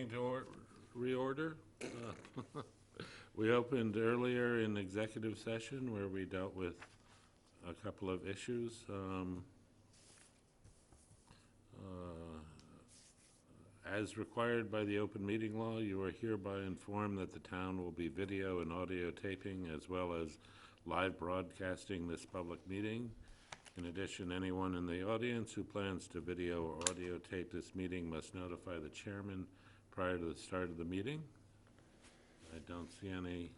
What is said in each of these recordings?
Meeting to reorder. We opened earlier in executive session where we dealt with a couple of issues. As required by the open meeting law, you are hereby informed that the town will be video and audio taping as well as live broadcasting this public meeting. In addition, anyone in the audience who plans to video or audio tape this meeting must notify the chairman prior to the start of the meeting. I don't see any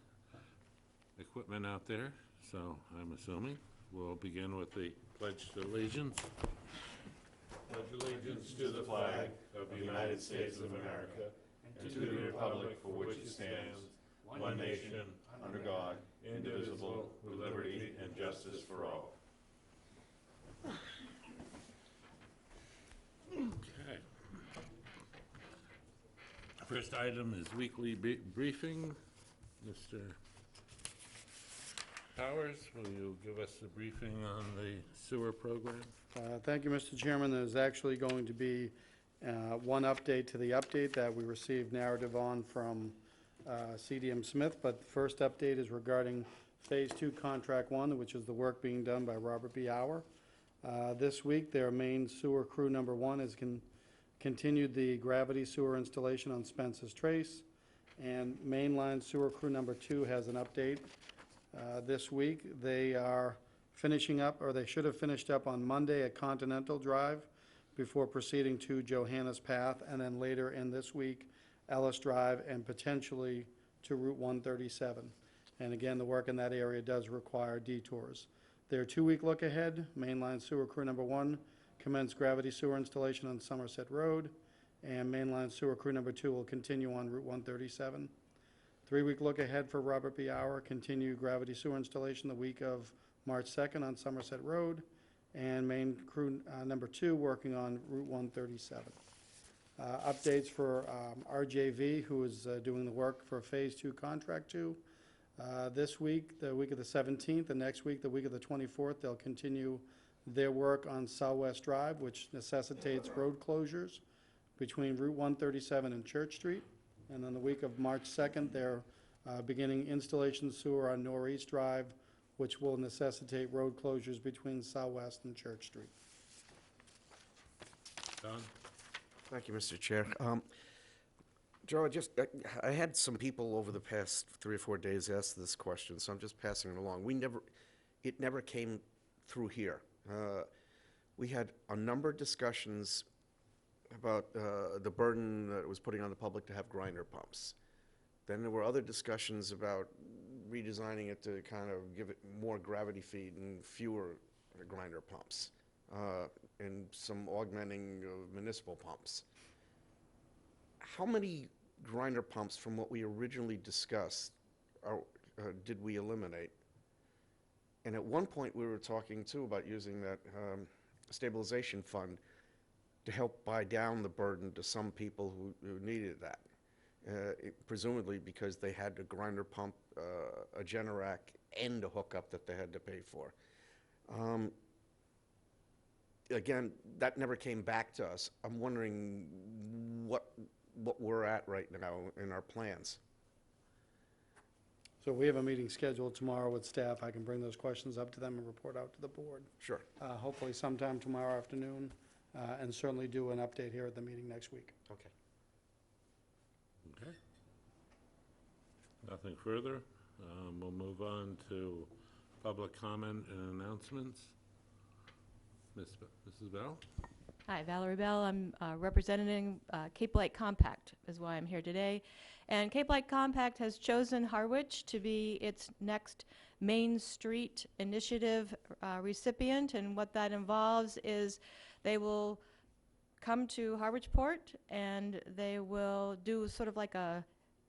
equipment out there, so I'm assuming we'll begin with the Pledge to Allegiance. Pledge allegiance to the flag of the United States of America and to the republic for which it stands, one nation, under God, indivisible, with liberty and justice for all. Okay. First item is weekly briefing. Mr. Powers, will you give us a briefing on the sewer program? Thank you, Mr. Chairman. There's actually going to be one update to the update that we received narrative on from CDM Smith, but the first update is regarding Phase 2, Contract 1, which is the work being done by Robert B. Auer. This week, their main sewer crew number 1 has continued the gravity sewer installation on Spence's Trace, and mainline sewer crew number 2 has an update. This week, they are finishing up, or they should have finished up on Monday at Continental Drive before proceeding to Johannes Path, and then later in this week, Ellis Drive, and potentially to Route 137. And again, the work in that area does require detours. Their 2-week look ahead, mainline sewer crew number 1 commenced gravity sewer installation on Somerset Road, and mainline sewer crew number 2 will continue on Route 137. 3-week look ahead for Robert B. Auer, continue gravity sewer installation the week of March 2nd on Somerset Road, and main crew number 2 working on Route 137. Updates for RJV, who is doing the work for Phase 2, Contract 2. This week, the week of the 17th, and next week, the week of the 24th, they'll continue their work on Southwest Drive, which necessitates road closures between Route 137 and Church Street. And then the week of March 2nd, they're beginning installation sewer on Northeast Drive, which will necessitate road closures between Southwest and Church Street. Don? Thank you, Mr. Chair. Joe, I had some people over the past 3 or 4 days ask this question, so I'm just passing it along. It never came through here. We had a number of discussions about the burden that it was putting on the public to have grinder pumps. Then there were other discussions about redesigning it to kind of give it more gravity feed and fewer grinder pumps, and some augmenting of municipal pumps. How many grinder pumps from what we originally discussed did we eliminate? And at one point we were talking too about using that stabilization fund to help buy down the burden to some people who needed that, presumably because they had a grinder pump, a Generac, and a hookup that they had to pay for. Again, that never came back to us. I'm wondering what we're at right now in our plans. So we have a meeting scheduled tomorrow with staff. I can bring those questions up to them and report out to the board. Sure. Hopefully sometime tomorrow afternoon, and certainly do an update here at the meeting next week. Okay. Okay. Nothing further. We'll move on to public comment and announcements. Mrs. Bell? Hi, Valerie Bell. I'm representing Cape Light Compact is why I'm here today. And Cape Light Compact has chosen Harwich to be its next Main Street Initiative recipient. And what that involves is they will come to Harwich Port and they will do sort of like a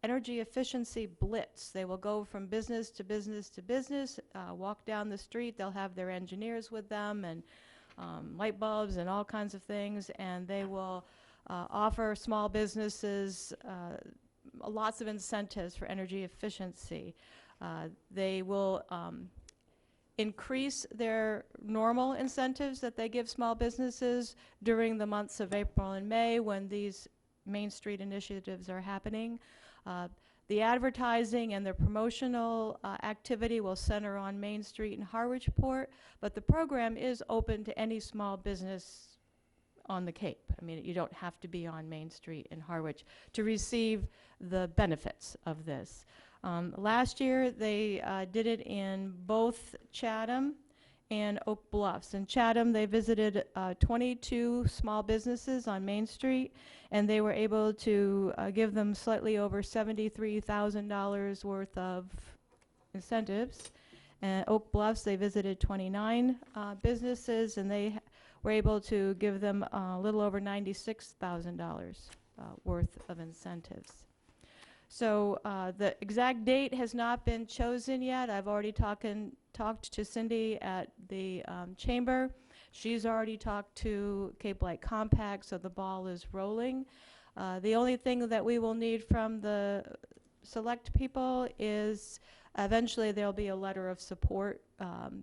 energy efficiency blitz. They will go from business to business to business, walk down the street. They'll have their engineers with them and light bulbs and all kinds of things, and they will offer small businesses lots of incentives for energy efficiency. They will increase their normal incentives that they give small businesses during the months of April and May when these Main Street initiatives are happening. The advertising and the promotional activity will center on Main Street and Harwich Port, but the program is open to any small business on the Cape. I mean, you don't have to be on Main Street in Harwich to receive the benefits of this. Last year, they did it in both Chatham and Oak Bluffs. In Chatham, they visited 22 small businesses on Main Street, and they were able to give them slightly over $73,000 worth of incentives. And Oak Bluffs, they visited 29 businesses, and they were able to give them a little over $96,000 worth of incentives. So the exact date has not been chosen yet. I've already talked to Cindy at the chamber. She's already talked to Cape Light Compact, so the ball is rolling. The only thing that we will need from the select people is eventually there'll be a letter of support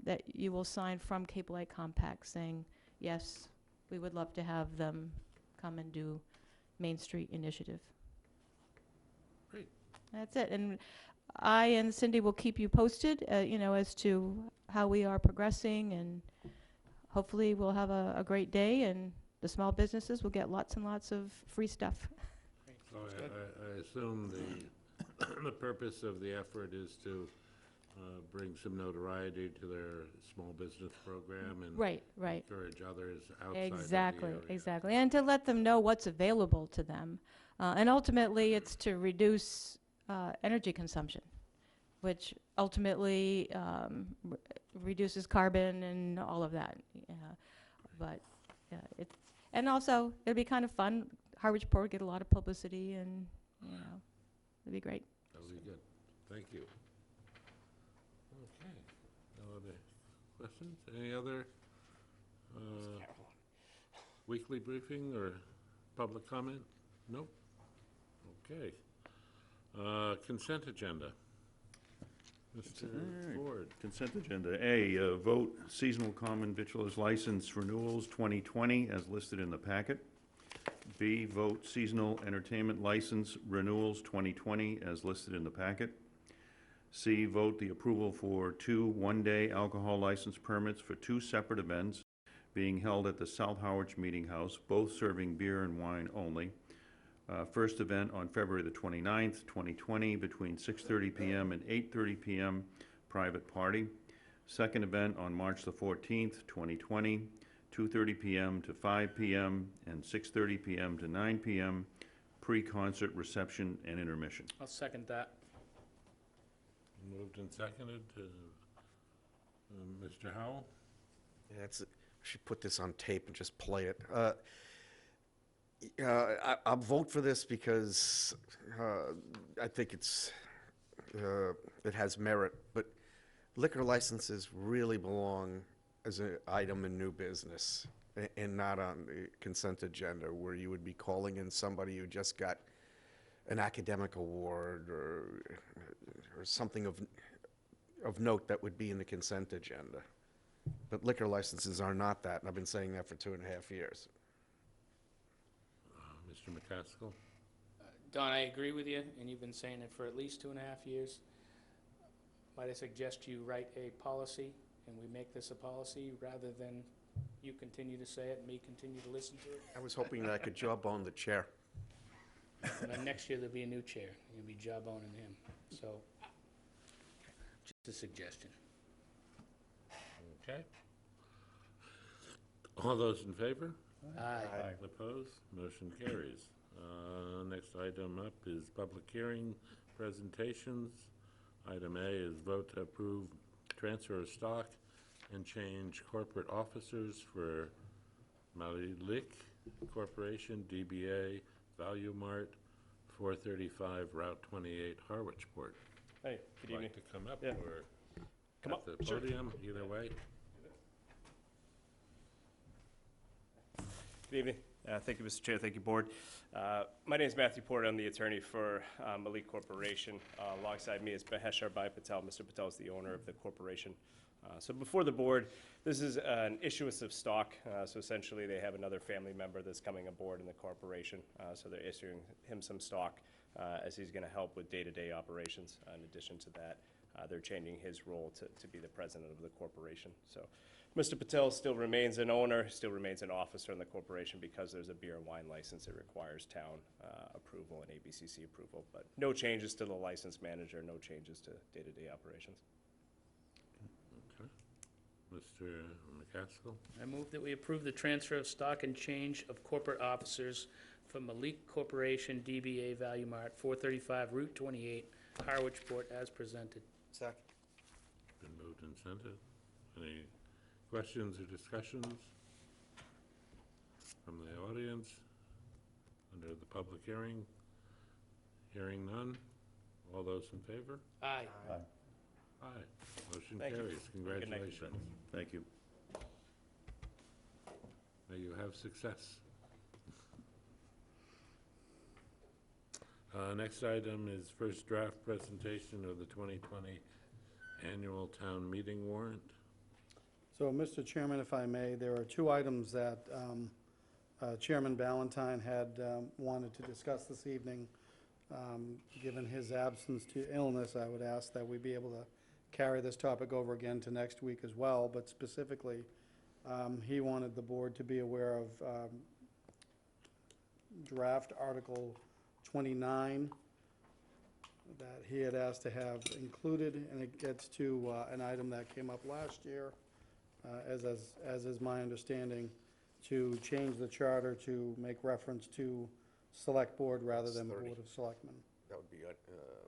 that you will sign from Cape Light Compact saying, yes, we would love to have them come and do Main Street initiative. Great. That's it. And I and Cindy will keep you posted, you know, as to how we are progressing, and hopefully we'll have a great day, and the small businesses will get lots and lots of free stuff. So I assume the purpose of the effort is to bring some notoriety to their small business program and Right. encourage others outside Exactly, of the area. exactly. And to let them know what's available to them. And ultimately, it's to reduce energy consumption, which ultimately reduces carbon and all of that. But and also, it'll be kind of fun. Harwich Port get a lot of publicity, and you know, it'll be great. That'll be good. Thank you. Okay. No other questions? Any other weekly briefing or public comment? Nope. Okay. Consent agenda. Mr. All right. Ford. Consent agenda. A, vote seasonal common victualers license renewals 2020 as listed in the packet. B, vote seasonal entertainment license renewals 2020 as listed in the packet. C, vote the approval for 2 one-day alcohol license permits for 2 separate events being held at the South Harwich Meeting House, both serving beer and wine only. First event on February the 29th, 2020, between 6:30 p.m. and 8:30 p.m., private party. Second event on March the 14th, 2020, 2:30 p.m. to 5 p.m. and 6:30 p.m. to 9 p.m., pre-concert reception and intermission. I'll second that. Moved and seconded to Mr. Howell. Yeah, I should put this on tape and just play it. I'll vote for this because I think it has merit, but liquor licenses really belong as an item in new business and not on the consent agenda where you would be calling in somebody who just got an academic award or something of note that would be in the consent agenda. But liquor licenses are not that, and I've been saying that for 2.5 years. Mr. McCaskill. Don, I agree with you, and you've been saying it for at least 2.5 years. Might I suggest you write a policy, and we make this a policy, rather than you continue to say it and me continue to listen to it? I was hoping that I could jawbone the chair. And then next year, there'll be a new chair. You'll be jawboning him. So, just a suggestion. Okay. All those in favor? Aye. Opposed? Motion carries. Next item up is public hearing presentations. Item A is vote to approve transfer of stock and change corporate officers for Malilik Corporation, DBA, Value Mart, 435 Route 28, Harwich Port. Hey, good evening. Like to come up Yeah. or Come at up, the sure. podium, either way? Good evening. Thank you, Mr. Chair. Thank you, Board. My name is Matthew Porter. I'm the attorney for Malik Corporation. Alongside me is Mahesh Arbai Patel. Mr. Patel is the owner of the corporation. So before the board, this is an issuance of stock. So essentially, they have another family member that's coming aboard in the corporation. So they're issuing him some stock as he's going to help with day-to-day operations. In addition to that, they're changing his role to be the president of the corporation. So Mr. Patel still remains an owner, still remains an officer in the corporation because there's a beer and wine license. It requires town approval and ABCC approval, but no changes to the license manager, no changes to day-to-day operations. Okay. Mr. McCaskill? I move that we approve the transfer of stock and change of corporate officers from Malik Corporation, DBA Value Mart, 435 Route 28, Harwich Port, as presented. Second. Been moved and seconded. Any questions or discussions from the audience under the public hearing? Hearing none. All those in favor? Aye. Aye. Motion Thank you. carries. Good night. Congratulations. Thank you. May you have success. Next item is first draft presentation of the 2020 annual town meeting warrant. So, Mr. Chairman, if I may, there are two items that Chairman Ballantyne had wanted to discuss this evening. Given his absence to illness, I would ask that we be able to carry this topic over again to next week as well, but specifically, he wanted the board to be aware of draft Article 29 that he had asked to have included, and it gets to an item that came up last year, as is my understanding, to change the charter to make reference to Select Board rather than 30. Board of Selectmen. That would be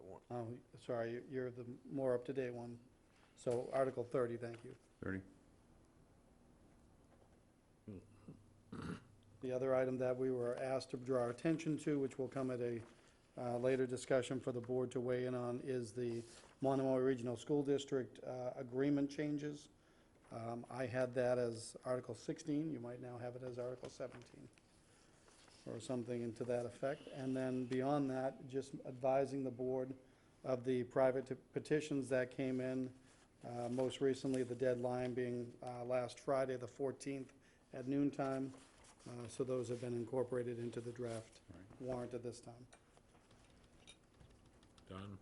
one. Oh, sorry, you're the more up-to-date one. So Article 30, thank you. 30. The other item that we were asked to draw our attention to, which will come at a later discussion for the board to weigh in on, is the Monomoy Regional School District agreement changes. I had that as Article 16. You might now have it as Article 17, or something to that effect. And then beyond that, just advising the board of the private petitions that came in, most recently the deadline being last Friday, the 14th, at noontime. So those have been incorporated into the draft warrant at this time. Don?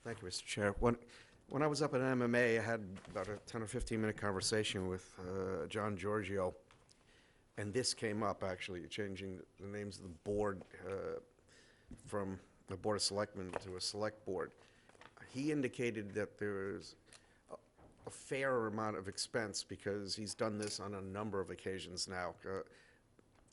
Thank you, Mr. Chair. When I was up at MMA, I had about a 10 or 15-minute conversation with John Giorgio, and this came up, actually, changing the names of the board from the Board of Selectmen to a Select Board. He indicated that there's a fair amount of expense because he's done this on a number of occasions now.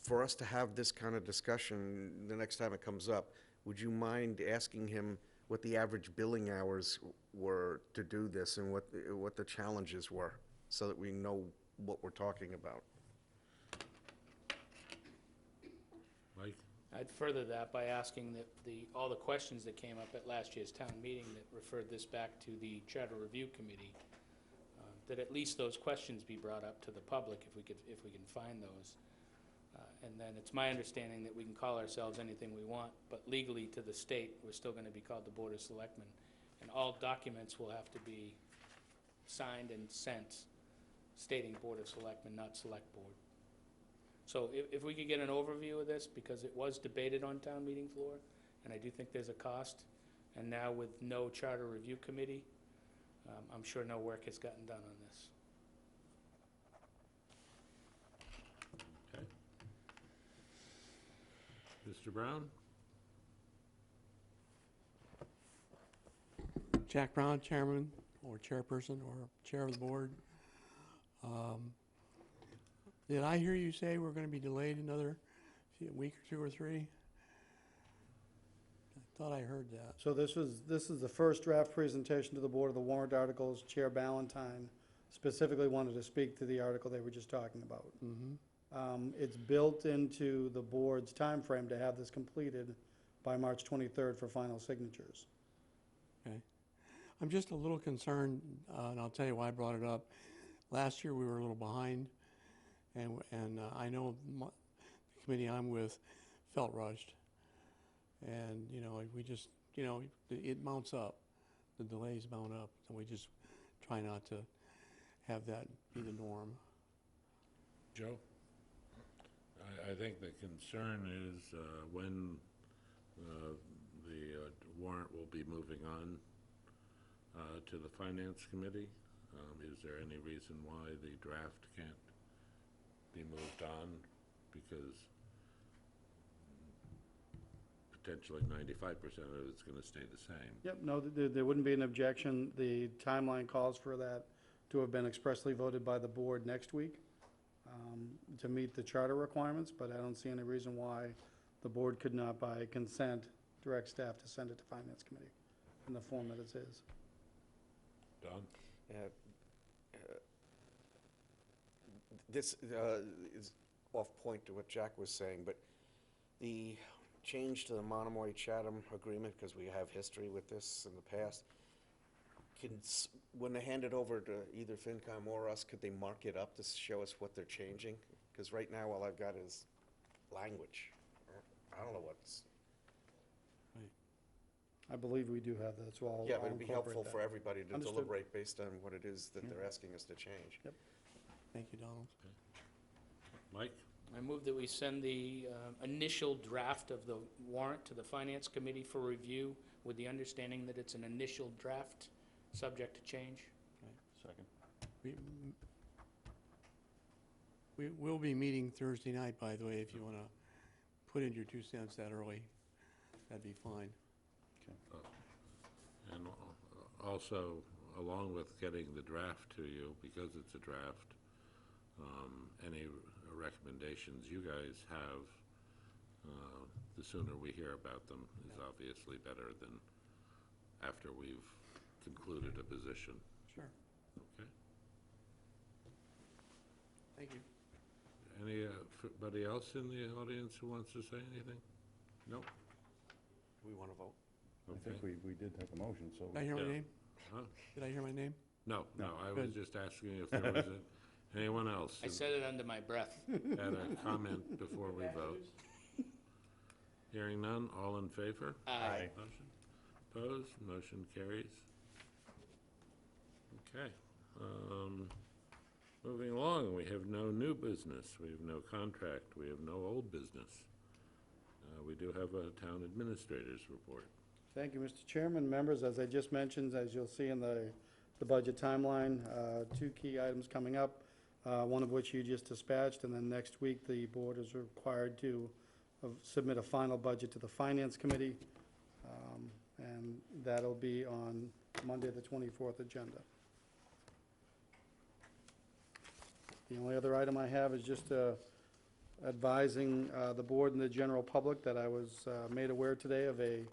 For us to have this kind of discussion the next time it comes up, would you mind asking him what the average billing hours were to do this and what the challenges were, so that we know what we're talking about? Mike? I'd further that by asking that all the questions that came up at last year's town meeting that referred this back to the Charter Review Committee, that at least those questions be brought up to the public if we can find those. And then it's my understanding that we can call ourselves anything we want, but legally to the state, we're still going to be called the Board of Selectmen. And all documents will have to be signed and sent stating Board of Selectmen, not Select Board. So if we could get an overview of this, because it was debated on town meeting floor, and I do think there's a cost, and now with no Charter Review Committee, I'm sure no work has gotten done on this. Okay. Mr. Brown? Jack Brown, chairman, or chairperson, or chair of the board. Did I hear you say we're going to be delayed another week or two or three? I thought I heard that. So this is the first draft presentation to the board of the warrant articles. Chair Ballantyne specifically wanted to speak to the article they were just talking about. It's built into the board's time frame to have this completed by March 23rd for final signatures. Okay. I'm just a little concerned, and I'll tell you why I brought it up. Last year, we were a little behind, and I know the committee I'm with felt rushed. And, you know, we just, you know, it mounts up. The delays mount up, and we just try not to have that be the norm. Joe? I think the concern is when the warrant will be moving on to the Finance Committee. Is there any reason why the draft can't be moved on? Because potentially 95% of it's going to stay the same. Yep, no, there wouldn't be an objection. The timeline calls for that to have been expressly voted by the board next week to meet the charter requirements, but I don't see any reason why the board could not, by consent, direct staff to send it to Finance Committee in the form that it is. Don? This is off point to what Jack was saying, but the change to the Monomoy-Chatham agreement, because we have history with this in the past, when they hand it over to either FinCom or us, could they mark it up to show us what they're changing? Because right now, all I've got is language. I don't know what's... I believe we do have that, so I'll Yeah, but it'd be incorporate helpful that. for everybody to Understood. deliberate based on what it is that they're asking us to change. Thank you, Donald. Mike? I move that we send the initial draft of the warrant to the Finance Committee for review with the understanding that it's an initial draft, subject to change. Second. We will be meeting Thursday night, by the way, if you want to put in your 2 cents that early, that'd be fine. And also, along with getting the draft to you, because it's a draft, any recommendations you guys have, the sooner we hear about them is obviously better than after we've concluded a position. Sure. Okay? Thank you. Anybody else in the audience who wants to say anything? No? We want to vote? I think we did take a motion, so. Did I hear my Yeah. name? Huh? Did I hear my name? No, I was Good. just asking if there was anyone else I who said it under my breath. had a comment before we vote. Hearing none, all in favor? Aye. Motion? Opposed? Motion carries. Okay. Moving along, we have no new business, we have no contract, we have no old business. We do have a town administrator's report. Thank you, Mr. Chairman. Members, as I just mentioned, as you'll see in the budget timeline, 2 key items coming up, one of which you just dispatched, and then next week, the board is required to submit a final budget to the Finance Committee, and that'll be on Monday, the 24th agenda. The only other item I have is just advising the board and the general public that I was made aware today of a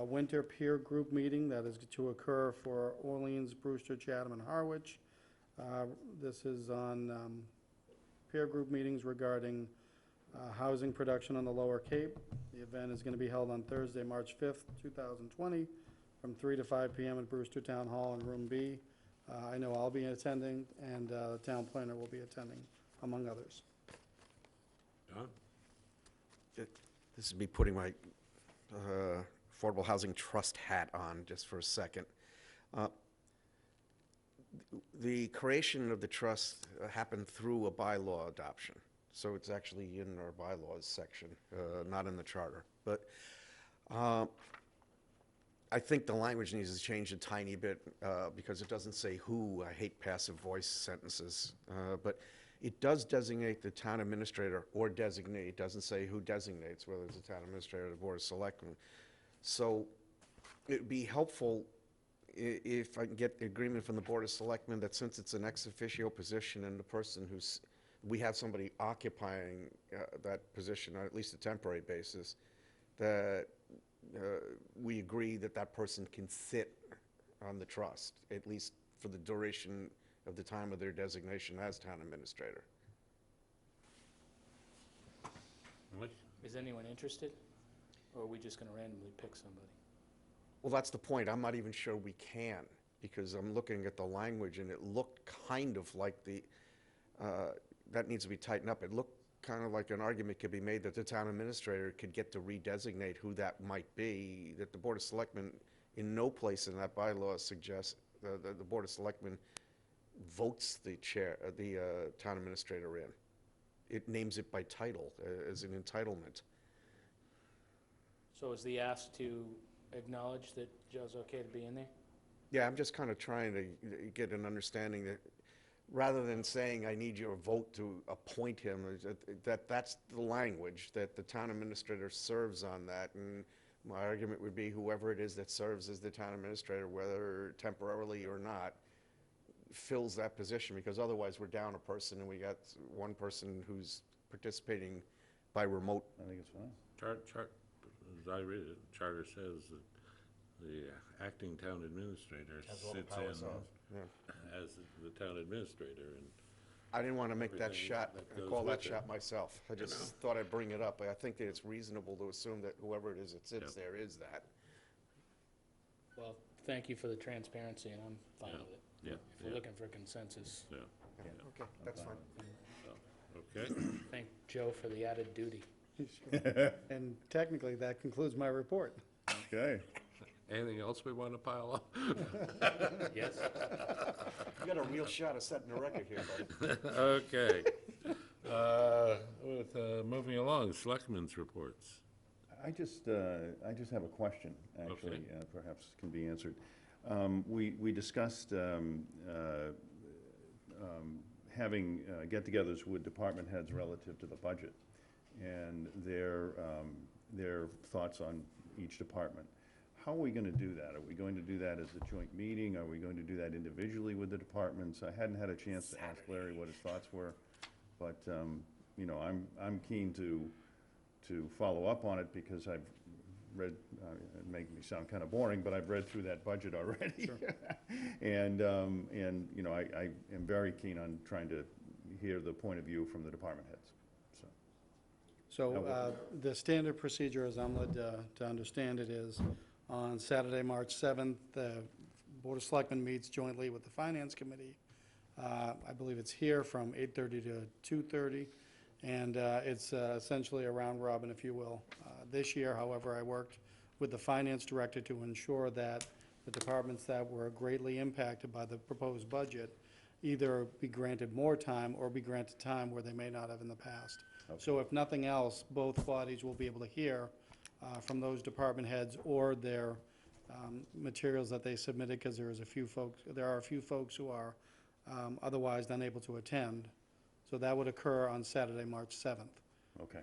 winter peer group meeting that is to occur for Orleans, Brewster, Chatham, and Harwich. This is on peer group meetings regarding housing production on the Lower Cape. The event is going to be held on Thursday, March 5th, 2020, from 3 to 5 p.m. at Brewster Town Hall in Room B. I know I'll be attending, and the town planner will be attending, among others. Don? This would be putting my Affordable Housing Trust hat on just for a second. The creation of the trust happened through a bylaw adoption. So it's actually in our bylaws section, not in the charter. But I think the language needs to change a tiny bit because it doesn't say who. I hate passive voice sentences. But it does designate the town administrator or designate. It doesn't say who designates, whether it's the town administrator or the Board of Selectmen. So it'd be helpful if I can get the agreement from the Board of Selectmen that since it's an ex officio position and the person who's, we have somebody occupying that position on at least a temporary basis, that we agree that that person can sit on the trust, at least for the duration of the time of their designation as town administrator. What? Is anyone interested? Or are we just going to randomly pick somebody? Well, that's the point. I'm not even sure we can, because I'm looking at the language and it looked kind of like the, that needs to be tightened up. It looked kind of like an argument could be made that the town administrator could get to redesignate who that might be, that the Board of Selectmen, in no place in that bylaw suggests, the Board of Selectmen votes the chair, the town administrator in. It names it by title, as an entitlement. So is the ask to acknowledge that Joe's okay to be in there? Yeah, I'm just kind of trying to get an understanding that, rather than saying, I need your vote to appoint him, that's the language, that the town administrator serves on that. And my argument would be whoever it is that serves as the town administrator, whether temporarily or not, fills that position, because otherwise we're down a person and we got one person who's participating by remote. I think it's fine. As I read it, charter says that the acting town administrator Has all the sits powers in of, yeah. as the town administrator, and I didn't want to make that everything shot, that and goes call that with it. shot myself. I just thought I'd bring it up. I think that it's reasonable to assume that whoever it is that sits Yep. there is that. Well, thank you for the transparency, and I'm fine Yeah. with it. yeah, If we're looking for consensus, yeah. Okay, that's fine. Okay, thank Joe for the added duty. And technically, that concludes my report. Okay. anything else we want to pile up? Yes? You got a real shot of setting a record here, buddy. Okay. Moving along, selectmen's reports. I just have a question, actually, Okay. perhaps can be answered. We discussed having get-togethers with department heads relative to the budget and their thoughts on each department. How are we going to do that? Are we going to do that as a joint meeting? Are we going to do that individually with the departments? I hadn't had a chance to ask Larry what his thoughts were, but, you know, I'm keen to follow up on it because I've read, it makes me sound kind of boring, but I've read through that budget already. And, you know, I am very keen on trying to hear the point of view from the department heads, so. So the standard procedure, as I'm led to understand it, is on Saturday, March 7th, the Board of Selectmen meets jointly with the Finance Committee. I believe it's here from 8:30 to 2:30, and it's essentially a round robin, if you will. This year, however, I worked with the Finance Director to ensure that the departments that were greatly impacted by the proposed budget either be granted more time or be granted time where they may not have in the past. So if nothing else, both bodies will be able to hear from those department heads or their materials that they submitted, because there are a few folks who are otherwise unable to attend. So that would occur on Saturday, March 7th. Okay.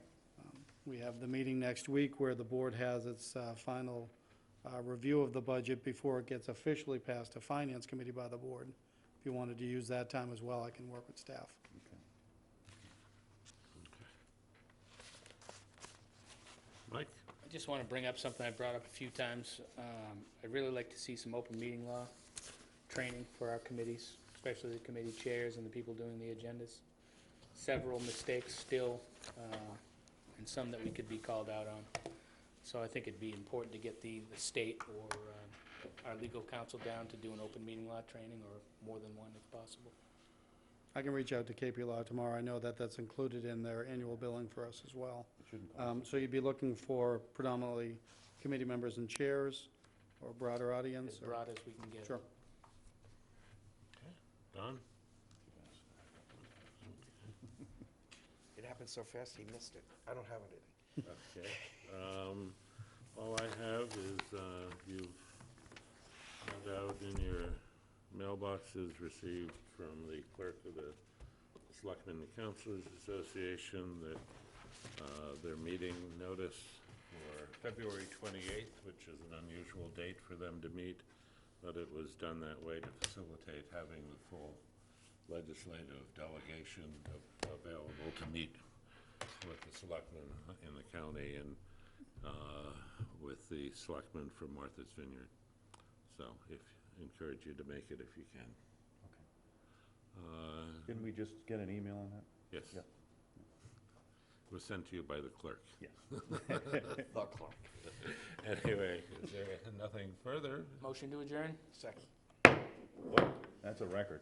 We have the meeting next week where the board has its final review of the budget before it gets officially passed to Finance Committee by the board. If you wanted to use that time as well, I can work with staff. Mike? I just want to bring up something I brought up a few times. I'd really like to see some open meeting law training for our committees, especially the committee chairs and the people doing the agendas. Several mistakes still, and some that we could be called out on. So I think it'd be important to get the state or our legal counsel down to do an open meeting law training, or more than one if possible. I can reach out to KP Law tomorrow. I know that that's included in their annual billing for us as well. So you'd be looking for predominantly committee members and chairs, or broader audience? As or- broad as we can get. Sure. Don? It happened so fast, he missed it. I don't have anything. Okay. All I have is, you've found out in your mailboxes received from the clerk of the Selectmen and Councilors Association that their meeting notice for February 28th, which is an unusual date for them to meet, but it was done that way to facilitate having the full legislative delegation available to meet with the selectmen in the county and with the selectmen from Martha's Vineyard. So encourage you to make it if you can. Didn't we just get an email on that? Yes. Yeah. It was sent to you by the clerk. Yes. The clerk. Anyway, is there nothing further? Motion to adjourn? Second. That's a record.